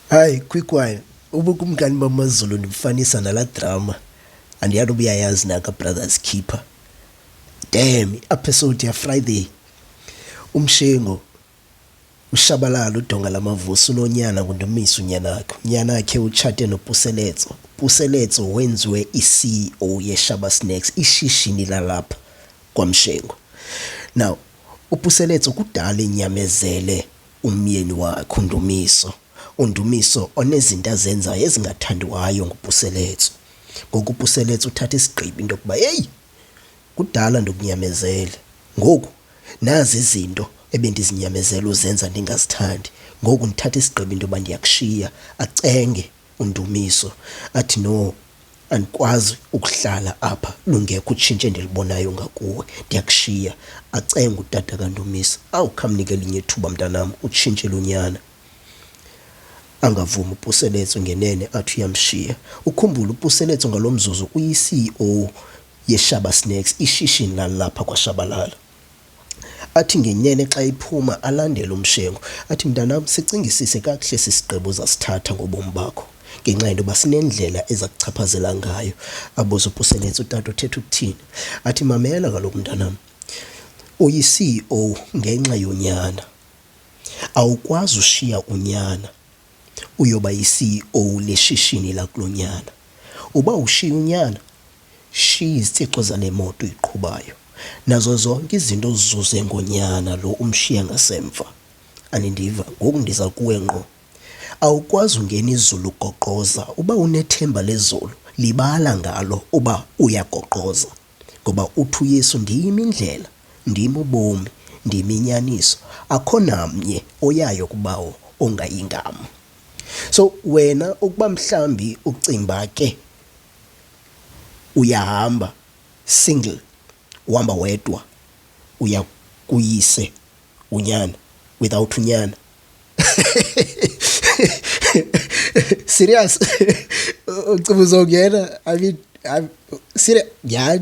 Hayi, quick one. Ubukumkani BamaZulu nimfanisa nala drama. Andiyazi ubuyayazi naka BrothersKeeper. Damn, episode ya Friday. Mshengu, Shabalala udonga lamavusi unyana Ndumiso unyana wakhe. Unyana wakhe uchate noPuseletso. Puseletso wenziwe i-CEO ye-Shaba Snacks, ishishini lalapha kwaMshengu. Now, uPuseletso kudala inyamezele umyeni wakhe Ndumiso. Ndumiso onezinto azenzayo ezingathandwayo nguPuseletso. Ngoku uPuseletso uthatha isigqibo into yokuba hey, kudala ndokunyamezele. Ngoku nazi izinto ebendizinyamezela uzenza ndingazithandi. Ngoku ndithatha isigqibo into yoba ndiyakushiya. Acenge uNdumiso athi no, andikwazi ukuhlala apha lungekho utshintsho endilibonayo ngakuwe, ndiyakushiya. Acenge utata kaNdumiso, awukhamnikela elinye ithuba mntanam utshintshele unyana. Angavumi uPuseletso ngenene athi uyamshiya. Ukhumbula uPuseletso ngalomzuzu uyi-CEO ye-Shaba Snacks, ishishini lalapha kwaShabalala. Athi ngenyene xa iphuma alandele uMshengu athi mntanam sicingisise kakuhle sisigqibo zasithatha ngobomi bakho ngenxa yento yoba sinendlela eza kuchaphazela ngayo. Abuze uPuseletso utata uthetha ukuthini. Athi mamela kaloku mntanam, uyi-CEO ngenxa yonyana, awukwazi ushiya unyana uyoba yi-CEO leshishini lakulonyana. Uba ushiya unyana, shiya izitixo zale moto uyiqhubayo nazo zonke izinto ozizuze ngonyana lo umshiya ngasemva. Anindiva, ngoku ndiza kuwe ngqo. Awukwazi ungena izulu ugoqoza. Uba unethemba lezulu libala ngalo uba uyagoqoza, ngoba uthi uYesu ndiyimi indlela, ndimi ubomi, ndimi inyaniso, akho namnye oyayo kubawo ongayingam. So wena ukuba mhlambi ucimba ke uyahamba single, uhamba wedwa, uya kuyise unyana without unyana. Serious? Ucimba uzongena? I mean, serious? Yeah,